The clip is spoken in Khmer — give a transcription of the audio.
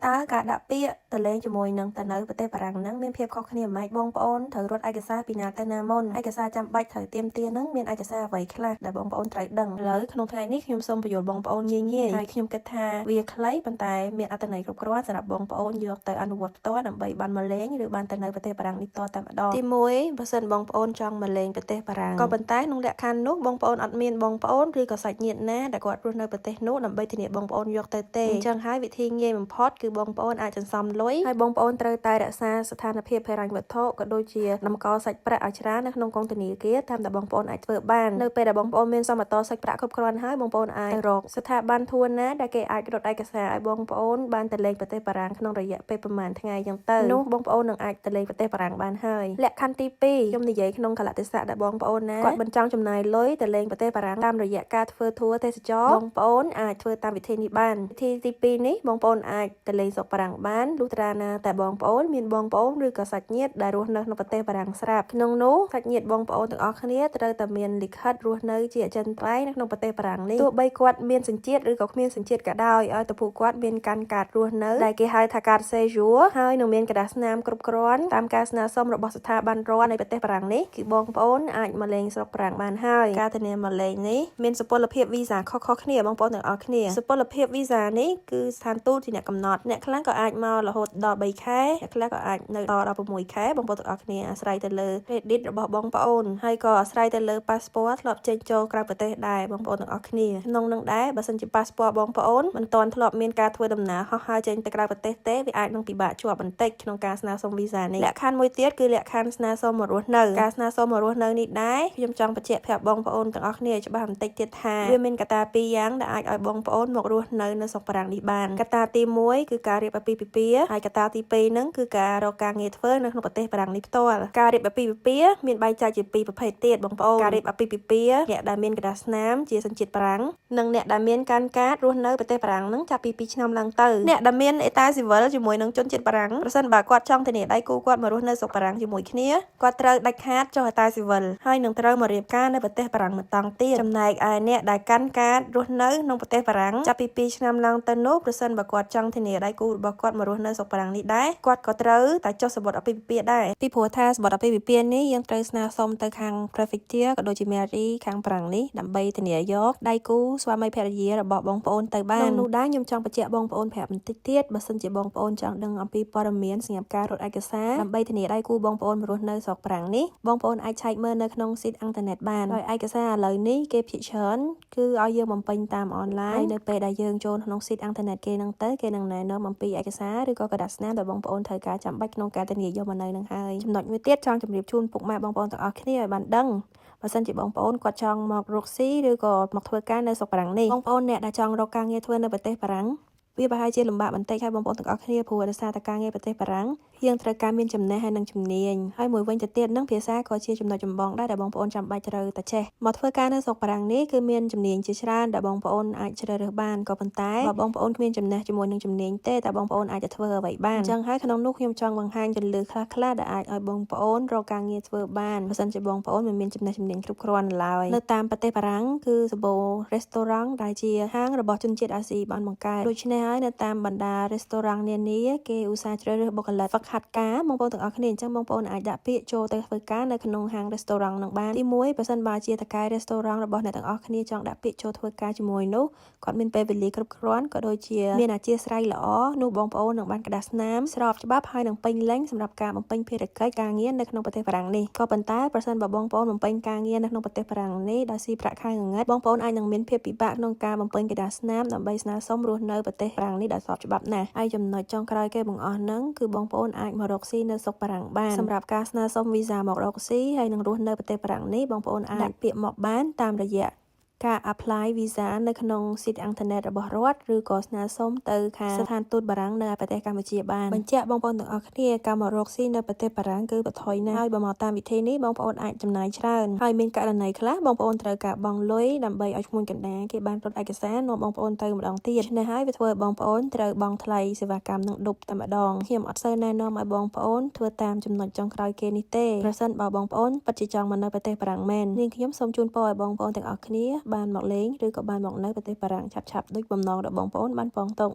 តើការដាក់ពាក្យទៅលេងជាមួយនឹងទៅនៅប្រទេសបារាំងហ្នឹងមានភាពខុសគ្នាម៉េចបងប្អូនត្រូវរត់ឯកសារពីណាទៅណាមុនឯកសារចាំបាច់ត្រូវទាមទារហ្នឹងមានឯកសារអ្វីខ្លះដែលបងប្អូនត្រូវដឹងឥឡូវក្នុងថ្ងៃនេះខ្ញុំសូមបញ្យល់បងប្អូនងាយៗហើយខ្ញុំគិតថាវាខ្លីប៉ុន្តែមានអត្ថន័យគ្រប់គ្រាន់សម្រាប់បងប្អូនយកទៅអនុវត្តផ្ទាល់ដើម្បីបានមកលេងឬបានទៅនៅប្រទេសបារាំងនេះតតែម្ដងទី1បើសិនបងប្អូនចង់មកលេងប្រទេសបារាំងក៏ប៉ុន្តែក្នុងលក្ខខណ្ឌនោះបងប្អូនអត់មានបងប្អូនឬក៏សាច់ញាតិណាដែលគាត់រស់នៅប្រទេសនោះដើម្បីធានាបងប្អូនយកទៅទេអញ្ចឹងហើយវិធីងាយបំផុតគឺបងប្អូនអាចសន្សំលុយហើយបងប្អូនត្រូវតែរក្សាស្ថានភាពហិរញ្ញវត្ថុក៏ដូចជាតម្កល់សាច់ប្រាក់ឲ្យច្រើននៅក្នុងកងធនាគារតាមដែលបងប្អូនអាចធ្វើបាននៅពេលដែលបងប្អូនមានសមត្ថសាច់ប្រាក់គ្រប់គ្រាន់ហើយបងប្អូនអាចរកស្ថាប័នធួនណាដែលគេអាចរត់ឯកសារឲ្យបងប្អូនបានទៅលេងប្រទេសបារាំងក្នុងរយៈពេលប្រហែលថ្ងៃអញ្ចឹងទៅនោះបងប្អូននឹងអាចទៅលេងប្រទេសបារាំងបានហើយលក្ខខណ្ឌទី2ខ្ញុំនិយាយក្នុងកលៈទេសៈដែលបងប្អូនណាគាត់មិនចង់ចំណាយលុយទៅលេងប្រទេសបារាំងតាមរយៈការធ្វើធួទេសចរបងប្អូនអាចធ្វើតាមវិធីនេះបានវិធីទី2នេះបងប្អូនអាចទៅលេងស្រុកបារាំងបានលុះត្រាណាតែបងប្អូនមានបងប្អូនឬក៏សាច់ញាតិដែលរស់នៅក្នុងប្រទេសបារាំងស្រាប់ក្នុងនោះសាច់ញាតិបងប្អូនទាំងអស់គ្នាត្រូវតែមានលិខិតរស់នៅជាអចិន្ត្រៃយ៍នៅក្នុងប្រទេសបារាំងនេះទោះបីគាត់មានសញ្ជាតិឬក៏គ្មានសញ្ជាតិក៏ដោយឲ្យតែពួកគាត់មានកាន់កាតរស់នៅដែលគេហៅថាកាតសេយួរហើយនឹងមានក្រដាសស្នាមគ្រប់គ្រាន់តាមការស្នើសុំរបស់ស្ថាប័នរដ្ឋនៃប្រទេសបារាំងនេះគឺបងប្អូនអាចមកលេងស្រុកបារាំងបានហើយការធានាមកលេងនេះមានសុពលភាពវីសាខុសៗគ្នាបងប្អូនទាំងអស់គ្នាសុពលភាពវីសានេះគឺស្ថានទូតជាអ្នកកំណត់អ្នកខ្លះក៏អាចមករហូតដល់3ខែអ្នកខ្លះក៏អាចនៅដល់6ខែបងប្អូនទាំងអស់គ្នាអាស្រ័យទៅលើ credit របស់បងប្អូនហើយក៏អាស្រ័យទៅលើ passport ធ្លាប់ចេញចូលក្រៅប្រទេសដែរបងប្អូនទាំងអស់គ្នាក្នុងនឹងដែរបើសិនជា passport បងប្អូនមិនទាន់ធ្លាប់មានការធ្វើដំណើរហោះហើរចេញទៅក្រៅប្រទេសទេវាអាចនឹងពិបាកជាប់បន្តិចក្នុងការស្នើសុំវីសានេះលក្ខខណ្ឌមួយទៀតគឺលក្ខខណ្ឌស្នើសុំមករស់នៅការស្នើសុំមករស់នៅនេះដែរខ្ញុំចង់បញ្ជាក់ប្រាប់បងប្អូនទាំងអស់គ្នាច្បាស់បន្តិចទៀតថាវាមានកត្តាពីរយ៉ាងដែលអាចឲ្យបងប្អូនមករស់នៅស្រុកបារាំងនេះបានកត្តាទី1គឺការរៀបអាពាហ៍ពិពាហ៍ហើយកត្តាទី2ហ្នឹងគឺការរកការងារធ្វើនៅក្នុងប្រទេសបារាំងនេះផ្ទាល់ការរៀបអាពាហ៍ពិពាហ៍មានបែងចែកជាពីរប្រភេទទៀតបងប្អូនការរៀបអាពាហ៍ពិពាហ៍អ្នកដែលមានក្រដាសស្នាមជាសញ្ជាតិបារាំងនិងអ្នកដែលមានកាន់កាតរស់នៅប្រទេសបារាំងហ្នឹងចាប់ពី2ឆ្នាំឡើងទៅអ្នកដែលមានអេតាស៊ីវិលជាមួយនឹងជនជាតិបារាំងប្រសិនបើគាត់ចង់ធានាដៃគូគាត់មករស់នៅស្រុកបារាំងជាមួយគ្នាគាត់ត្រូវដាច់ខាតចុះអេតាស៊ីវិលហើយនឹងត្រូវមករៀបការនៅប្រទេសបារាំងម្ដងទៀតចំណែកឯអ្នកដែលកាន់កាតរស់នៅក្នុងប្រទេសបារាំងចាប់ពី2ឆ្នាំឡើងទៅនោះប្រសិនបើគាត់ចង់ធានាដៃគូរបស់គាត់មករស់នៅស្រុកបារាំងនេះដែរគាត់ក៏ត្រូវតែចុះសំបុត្រអាពាហ៍ពិពាហ៍ដែរពីព្រោះថាសំបុត្រអាពាហ៍ពិពាហ៍នេះយើងត្រូវស្នើសុំទៅខាង Prefecture ក៏ដូចជា Mairie ខាងបារាំងនេះដើម្បីធានាយកដៃគូស្វាមីភរិយារបស់បងប្អូនទៅបាននោះដែរខ្ញុំចង់បញ្ជាក់បងប្អូនប្រាប់បន្តិចទៀតបើសិនជាបងប្អូនចង់ដឹងអំពីព័ត៌មានសម្រាប់ការរត់ឯកសារដើម្បីធានាដៃគូបងប្អូនមករស់នៅស្រុកបារាំងនេះបងប្អូនអាចឆែកមើលនៅក្នុងស៊ីតអ៊ីនធឺណិតបានហើយឯកសារឥឡូវនេះគេភាគច្រើនគឺឲ្យយើងបំពេញតាមអនឡាញនៅពេលដែលយើងចូលក្នុងស៊ីតអ៊ីនធឺណិតគេនឹងទៅគេនឹងណែនាំអំពីឯកសារឬក៏ក្រដាសស្នាមដែលបងប្អូនត្រូវការចាំបាច់ក្នុងការធានាយកមកនៅនឹងហើយចំណុចមួយទៀតចង់ជម្រាបជូនពុកម៉ែបងប្អូនទាំងអស់គ្នាឲ្យបានដឹងបើសិនជាបងប្អូនគាត់ចង់មករកស៊ីឬក៏មកធ្វើការនៅស្រុកបារាំងនេះបងប្អូនអ្នកដែលចង់រកការងារធ្វើនៅប្រទេសបារាំងវាប្រហែលជាលំបាកបន្តិចហើយបងប្អូនទាំងអស់គ្នាព្រោះដោយសារតែការងារប្រទេសបារាំងយើងត្រូវការមានចំណេះហើយនឹងជំនាញហើយមួយវិញទៅទៀតនឹងភាសាក៏ជាចំណុចចម្បងដែរដែលបងប្អូនចាំបាច់ត្រូវតែចេះមកធ្វើការនៅស្រុកបារាំងនេះគឺមានជំនាញជាច្រើនដែលបងប្អូនអាចជ្រើសរើសបានក៏ប៉ុន្តែបើបងប្អូនគ្មានចំណេះជាមួយនឹងជំនាញទេតែបងប្អូនអាចទៅធ្វើអ្វីបានអញ្ចឹងហើយក្នុងនោះខ្ញុំចង់បង្ហាញគន្លឹះខ្លះៗដែលអាចឲ្យបងប្អូនរកការងារធ្វើបានបើសិនជាបងប្អូនមិនមានចំណេះជំនាញគ្រប់គ្រាន់ឡើយនៅតាមប្រទេសបារាំងគឺសម្បូរ restaurant ដែលជាហាងរបស់ជនជាតិអាស៊ីបានបង្កើតដូច្នេះហើយនៅតាមបណ្ដា restaurant នានាគេឧស្សាហ៍ជ្រើសរើសបុគ្គលិកហ្វឹកហាត់ការបងប្អូនទាំងអស់គ្នាអញ្ចឹងបងប្អូនអាចដាក់ពាក្យចូលទៅធ្វើការនៅក្នុងហាង restaurant នឹងបានទី1បើសិនបើជាតកែ restaurant របស់អ្នកទាំងអស់គ្នាចង់ដាក់ពាក្យចូលធ្វើការជាមួយនោះគាត់មានពេលវេលាគ្រប់គ្រាន់ក៏ដូចជាមានអធ្យាស្រ័យល្អនោះបងប្អូននឹងបានក្រដាសស្នាមស្របច្បាប់ហើយនឹងពេញលេញសម្រាប់ការបំពេញភារកិច្ចការងារនៅក្នុងប្រទេសបារាំងនេះក៏ប៉ុន្តែប្រសិនបើបងប្អូនបំពេញការងារនៅក្នុងប្រទេសបារាំងនេះដោយស៊ីប្រាក់ខែងងឹតបងប្អូនអាចនឹងមានភាពពិបាកក្នុងការបំពេញក្រដាសស្នាមដើម្បីស្នើសុំរស់នៅប្រទេសបារាំងនេះដោយស្របច្បាប់ណាស់ហើយចំណុចចុងក្រោយគេបង្អស់ហ្នឹងគឺបងប្អូនអាចមករកស៊ីនៅស្រុកបារាំងបានសម្រាប់ការស្នើសុំវីសាមករកស៊ីហើយនឹងរស់នៅប្រទេសបារាំងនេះបងប្អូនអាចដាក់ពាក្យមកបានតាមរយៈការ apply visa នៅក្នុងស៊ីតអ៊ីនធឺណិតរបស់រដ្ឋឬក៏ស្នើសុំទៅខាងស្ថានទូតបារាំងនៅប្រទេសកម្ពុជាបានបញ្ជាក់បងប្អូនទាំងអស់គ្នាការមករកស៊ីនៅប្រទេសបារាំងគឺបថុយណាស់ហើយបើមកតាមវិធីនេះបងប្អូនអាចចំណាយច្រើនហើយមានករណីខ្លះបងប្អូនត្រូវការបង់លុយដើម្បីឲ្យឈ្មួញកណ្ដាលគេបានរត់ឯកសារនាំបងប្អូនទៅម្ដងទៀតដូច្នេះហើយវាធ្វើឲ្យបងប្អូនត្រូវបង់ថ្លៃសេវាកម្មនឹងដប់តែម្ដងខ្ញុំអត់សូវណែនាំឲ្យបងប្អូនធ្វើតាមចំណុចចុងក្រោយគេនេះទេប្រសិនបើបងប្អូនពិតជាចង់មកនៅប្រទេសបារាំងមែននាងខ្ញុំសូមជូនពរឲ្យបងប្អូនទាំងអស់គ្នាបានមកលេងឬក៏បានមកនៅប្រទេសបារាំងឆាប់ៗដូចបំណងរបស់បងប្អូនបានពងទុក